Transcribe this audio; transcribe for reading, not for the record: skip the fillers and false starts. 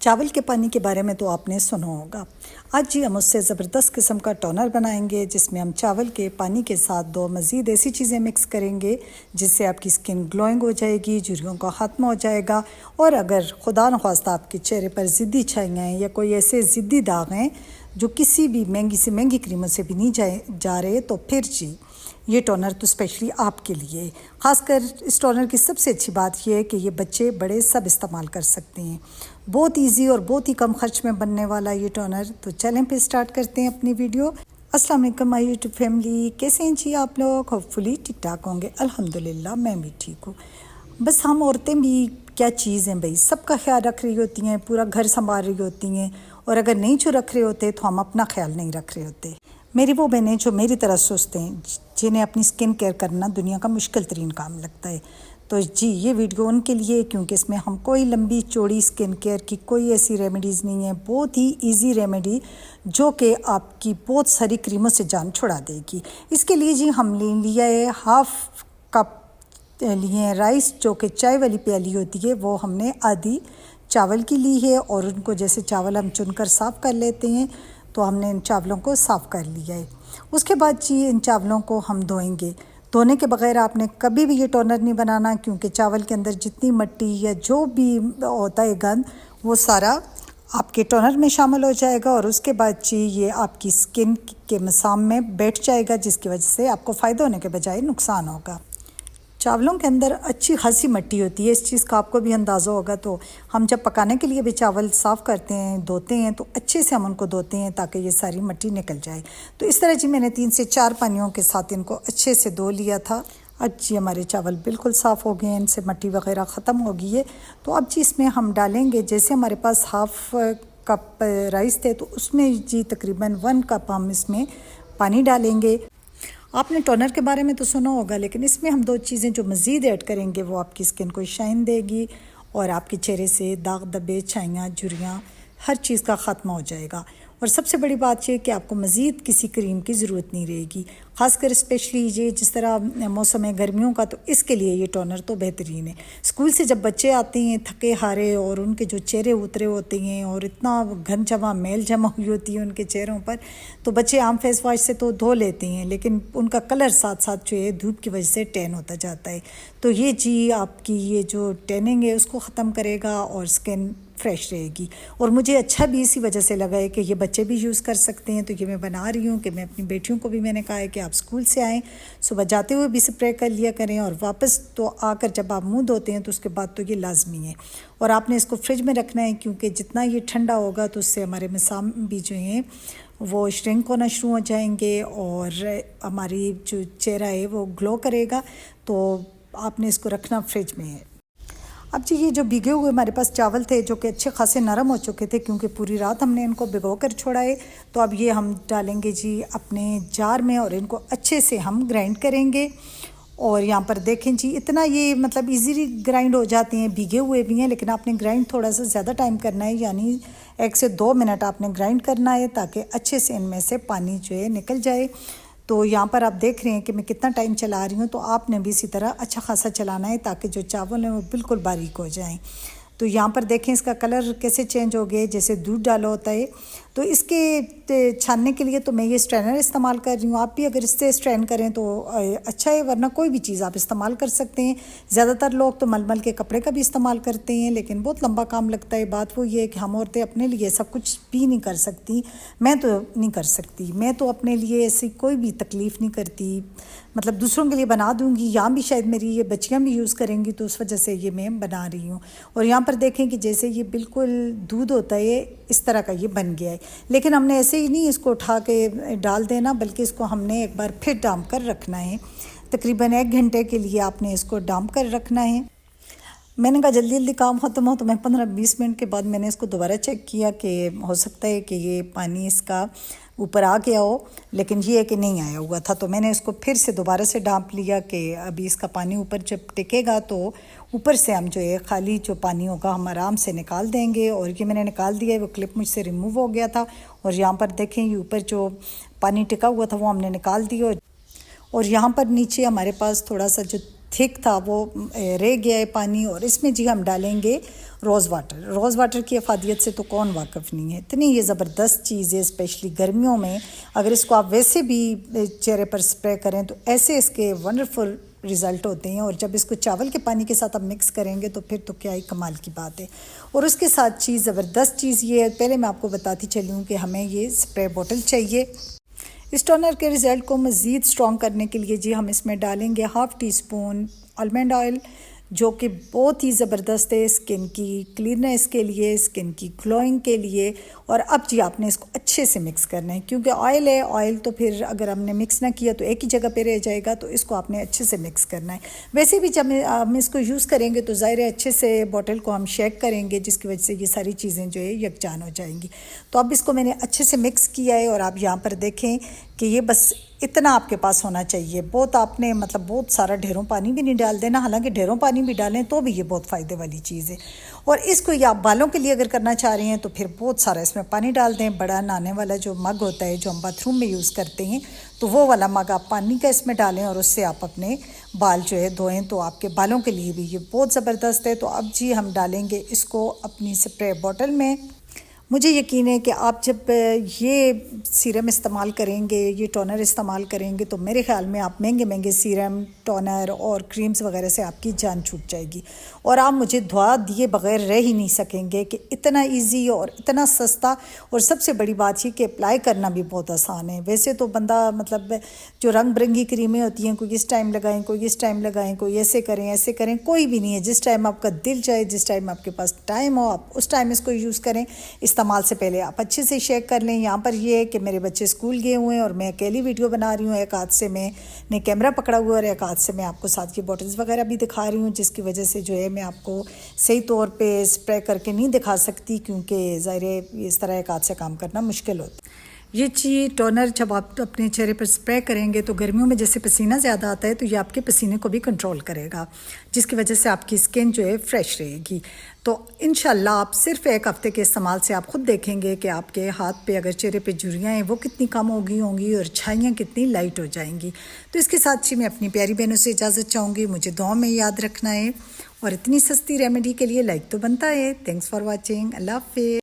चावल के पानी के बारे में तो आपने सुना होगा। आज जी हम उससे ज़बरदस्त किस्म का टोनर बनाएंगे जिसमें हम चावल के पानी के साथ दो मज़ीद ऐसी चीज़ें मिक्स करेंगे जिससे आपकी स्किन ग्लोइंग हो जाएगी, झुर्रियों का ख़त्म हो जाएगा। और अगर खुदा न ख्वास्ता आपके चेहरे पर ज़िद्दी छाइयाँ हैं या कोई ऐसे ज़िद्दी दाग हैं जो किसी भी महंगी से महंगी क्रीमों से भी नहीं जा रहे, तो फिर जी ये टोनर तो स्पेशली आपके लिए। ख़ासकर इस टोनर की सबसे अच्छी बात यह है कि ये बच्चे बड़े सब इस्तेमाल कर सकते हैं। बहुत इजी और बहुत ही कम खर्च में बनने वाला ये टोनर। तो चलें फिर स्टार्ट करते हैं अपनी वीडियो। अस्सलाम वालेकुम माय यूट्यूब फैमिली, कैसे हैं जी आप लोग? होपफुली ठीक ठाक होंगे। अल्हम्दुलिल्लाह मैं भी ठीक हूँ। बस हम औरतें भी क्या चीज़ हैं भाई, सबका ख्याल रख रही होती हैं, पूरा घर संभाल रही होती हैं, और अगर नहीं जो रख रहे होते तो हम अपना ख्याल नहीं रख रहे होते। मेरी वो बहनें जो मेरी तरह सोचते हैं, जिन्हें अपनी स्किन केयर करना दुनिया का मुश्किल तरीन काम लगता है, तो जी ये वीडियो उनके लिए, क्योंकि इसमें हम कोई लंबी चौड़ी स्किन केयर की कोई ऐसी रेमेडीज़ नहीं है। बहुत ही इजी रेमेडी जो कि आपकी बहुत सारी क्रीमों से जान छुड़ा देगी। इसके लिए जी हम ले लिया है हाफ कप लिए हैं राइस, जो कि चाय वाली प्याली होती है, वो हमने आधी चावल की ली है। और उनको जैसे चावल हम चुनकर साफ़ कर लेते हैं, तो हमने इन चावलों को साफ़ कर लिया है। उसके बाद जी इन चावलों को हम धोएंगे। धोने के बगैर आपने कभी भी ये टोनर नहीं बनाना, क्योंकि चावल के अंदर जितनी मिट्टी या जो भी होता है गंद, वो सारा आपके टोनर में शामिल हो जाएगा। और उसके बाद जी ये आपकी स्किन के मसाम में बैठ जाएगा, जिसकी वजह से आपको फ़ायदा होने के बजाय नुकसान होगा। चावलों के अंदर अच्छी खासी मिट्टी होती है, इस चीज़ का आपको भी अंदाज़ा होगा। तो हम जब पकाने के लिए भी चावल साफ़ करते हैं, धोते हैं, तो अच्छे से हम उनको धोते हैं ताकि ये सारी मिट्टी निकल जाए। तो इस तरह जी मैंने 3 से 4 पानियों के साथ इनको अच्छे से धो लिया था। अब जी हमारे चावल बिल्कुल साफ़ हो गए हैं, इनसे मिट्टी वगैरह ख़त्म हो गई है। तो अब जी इसमें हम डालेंगे, जैसे हमारे पास हाफ़ कप राइस थे, तो उसमें जी तकरीबन 1 कप हम इसमें पानी डालेंगे। आपने टोनर के बारे में तो सुना होगा, लेकिन इसमें हम 2 चीज़ें जो मज़ीद ऐड करेंगे वो आपकी स्किन को शाइन देगी और आपके चेहरे से दाग धब्बे, छाइयाँ, झुर्रियाँ, हर चीज़ का ख़त्म हो जाएगा। और सबसे बड़ी बात यह कि आपको मज़ीद किसी क्रीम की ज़रूरत नहीं रहेगी। ख़ासकर स्पेशली ये जिस तरह मौसम है गर्मियों का, तो इसके लिए ये टोनर तो बेहतरीन है। स्कूल से जब बच्चे आते हैं थके हारे और उनके जो चेहरे उतरे होते हैं और इतना घन जमा मैल जमा हुई होती है उनके चेहरों पर, तो बच्चे आम फेस वॉश से तो धो लेते हैं, लेकिन उनका कलर साथ साथ जो है धूप की वजह से टैन होता जाता है। तो ये जी आपकी ये जो टैनिंग है उसको ख़त्म करेगा और स्किन फ्रेश रहेगी। और मुझे अच्छा भी इसी वजह से लगा है कि ये बच्चे भी यूज़ कर सकते हैं। तो ये मैं बना रही हूँ कि मैं अपनी बेटियों को भी मैंने कहा है कि आप स्कूल से आएँ, सुबह जाते हुए भी स्प्रे कर लिया करें, और वापस तो आकर जब आप मुंह धोते हैं तो उसके बाद तो ये लाजमी है। और आपने इसको फ्रिज में रखना है, क्योंकि जितना ये ठंडा होगा तो उससे हमारे मसाम भी जो हैं वो श्रिंक होना शुरू हो जाएंगे और हमारी जो चेहरा है वो ग्लो करेगा। तो आपने इसको रखना फ्रिज में। अब जी ये जो भिगे हुए हमारे पास चावल थे, जो कि अच्छे खासे नरम हो चुके थे क्योंकि पूरी रात हमने इनको भिगो कर छोड़ा है, तो अब ये हम डालेंगे जी अपने जार में और इनको अच्छे से हम ग्राइंड करेंगे। और यहाँ पर देखें जी इतना ये मतलब इजीली ग्राइंड हो जाते हैं, भीगे हुए भी हैं, लेकिन आपने ग्राइंड थोड़ा सा ज़्यादा टाइम करना है, यानी 1 से 2 मिनट आपने ग्राइंड करना है ताकि अच्छे से इनमें से पानी जो है निकल जाए। तो यहाँ पर आप देख रहे हैं कि मैं कितना टाइम चला रही हूँ, तो आपने भी इसी तरह अच्छा खासा चलाना है ताकि जो चावल हैं वो बिल्कुल बारीक हो जाएं। तो यहाँ पर देखें इसका कलर कैसे चेंज हो गया, जैसे दूध डाला होता है। तो इसके छानने के लिए तो मैं ये स्ट्रेनर इस्तेमाल कर रही हूँ। आप भी अगर इससे स्ट्रेन करें तो अच्छा है, वरना कोई भी चीज़ आप इस्तेमाल कर सकते हैं। ज़्यादातर लोग तो मलमल के कपड़े का भी इस्तेमाल करते हैं, लेकिन बहुत लंबा काम लगता है। बात वो ये है कि हम औरतें अपने लिए सब कुछ भी नहीं कर सकती। मैं तो नहीं कर सकती, मैं तो अपने लिए ऐसी कोई भी तकलीफ़ नहीं करती, मतलब दूसरों के लिए बना दूँगी। यहाँ भी शायद मेरी ये बच्चियाँ भी यूज़ करेंगी, तो उस वजह से ये मैं बना रही हूँ। और यहाँ पर देखें कि जैसे ये बिल्कुल दूध होता है इस तरह का ये बन गया है, लेकिन हमने ऐसे ही नहीं इसको उठा के डाल देना, बल्कि इसको हमने एक बार फिर डाम कर रखना है। तकरीबन 1 घंटे के लिए आपने इसको डाम कर रखना है। मैंने कहा जल्दी जल्दी काम ख़त्म हो, तो मैं 15-20 मिनट के बाद मैंने इसको दोबारा चेक किया कि हो सकता है कि ये पानी इसका ऊपर आ गया हो, लेकिन ये है कि नहीं आया हुआ था। तो मैंने इसको फिर से दोबारा से डांप लिया कि अभी इसका पानी ऊपर जब टिकेगा तो ऊपर से हम जो है खाली जो पानी होगा हम आराम से निकाल देंगे। और ये मैंने निकाल दिया है, वो क्लिप मुझसे रिमूव हो गया था। और यहाँ पर देखें ये ऊपर जो पानी टिका हुआ था वो हमने निकाल दिया, और यहाँ पर नीचे हमारे पास थोड़ा सा जो थिक था वो रह गया है पानी, और इसमें जी हम डालेंगे रोज़ वाटर की अफादियत से तो कौन वाकिफ़ नहीं है। इतनी ये ज़बरदस्त चीज़ है, स्पेशली गर्मियों में अगर इसको आप वैसे भी चेहरे पर स्प्रे करें तो ऐसे इसके वंडरफुल रिज़ल्ट होते हैं। और जब इसको चावल के पानी के साथ आप मिक्स करेंगे तो फिर तो क्या ही कमाल की बात है। और उसके साथ चीज़ ज़बरदस्त चीज़ ये है, पहले मैं आपको बताती चली हूँ कि हमें ये स्प्रे बोतल चाहिए। इस टोनर के रिज़ल्ट को मज़ीद स्ट्रॉन्ग करने के लिए जी हम इसमें डालेंगे half tea spoon almond oil, जो कि बहुत ही ज़बरदस्त है स्किन की क्लीननेस के लिए, स्किन की ग्लोइंग के लिए। और अब जी आपने इसको अच्छे से मिक्स करना है, क्योंकि ऑयल है, ऑयल तो फिर अगर हमने मिक्स ना किया तो एक ही जगह पे रह जाएगा, तो इसको आपने अच्छे से मिक्स करना है। वैसे भी जब हम इसको यूज़ करेंगे तो ज़ाहिर है अच्छे से बॉटल को हम शेक करेंगे, जिसकी वजह से ये सारी चीज़ें जो है यकजान हो जाएंगी। तो अब इसको मैंने अच्छे से मिक्स किया है और आप यहाँ पर देखें कि ये बस इतना आपके पास होना चाहिए। बहुत आपने मतलब बहुत सारा ढेरों पानी भी नहीं डाल देना, हालांकि ढेरों पानी भी डालें तो भी ये बहुत फ़ायदे वाली चीज़ है। और इसको या आप बालों के लिए अगर करना चाह रहे हैं तो फिर बहुत सारा इसमें पानी डाल दें। बड़ा नहाने वाला जो मग होता है जो हम बाथरूम में यूज़ करते हैं, तो वो वाला मग आप पानी का इसमें डालें और उससे आप अपने बाल जो है धोएं, तो आपके बालों के लिए भी ये बहुत ज़बरदस्त है। तो अब जी हम डालेंगे इसको अपनी स्प्रे बॉटल में। मुझे यकीन है कि आप जब ये सीरम इस्तेमाल करेंगे, ये टोनर इस्तेमाल करेंगे, तो मेरे ख़्याल में आप महंगे सीरम, टोनर और क्रीम्स वगैरह से आपकी जान छूट जाएगी और आप मुझे दुआ दिए बग़ैर रह ही नहीं सकेंगे कि इतना इजी और इतना सस्ता। और सबसे बड़ी बात ये कि अप्लाई करना भी बहुत आसान है। वैसे तो बंदा मतलब जो रंग बिरंगी क्रीमें होती हैं, कोई इस टाइम लगाएं, कोई इस टाइम लगाएं, कोई ऐसे करें, कोई भी नहीं है। जिस टाइम आपका दिल चाहे, जिस टाइम आपके पास टाइम हो, आप उस टाइम इसको यूज़ करें। इस्तेमाल से पहले आप अच्छे से शेक कर लें। यहाँ पर ये है कि मेरे बच्चे स्कूल गए हुए हैं और मैं अकेली वीडियो बना रही हूँ, एक हाथ से मैंने कैमरा पकड़ा हुआ है और एक हाथ से मैं आपको साथ की बॉटल्स वगैरह भी दिखा रही हूँ, जिसकी वजह से जो है मैं आपको सही तौर पे स्प्रे करके नहीं दिखा सकती, क्योंकि ज़ाहिर है इस तरह एक हाथ से काम करना मुश्किल होता है। ये चीज़ टोनर जब आप अपने चेहरे पर स्प्रे करेंगे तो गर्मियों में जैसे पसीना ज़्यादा आता है, तो ये आपके पसीने को भी कंट्रोल करेगा, जिसकी वजह से आपकी स्किन जो है फ्रेश रहेगी। तो इंशाल्लाह आप सिर्फ एक हफ़्ते के इस्तेमाल से आप ख़ुद देखेंगे कि आपके हाथ पे अगर चेहरे पे झुर्रियाँ हैं वो कितनी कम होंगी और छाइयाँ कितनी लाइट हो जाएंगी। तो इसके साथ ही मैं अपनी प्यारी बहनों से इजाज़त चाहूँगी। मुझे दुआ में याद रखना है और इतनी सस्ती रेमेडी के लिए लाइक तो बनता है। Thanks for watching. अल्लाह हाफ़िज़।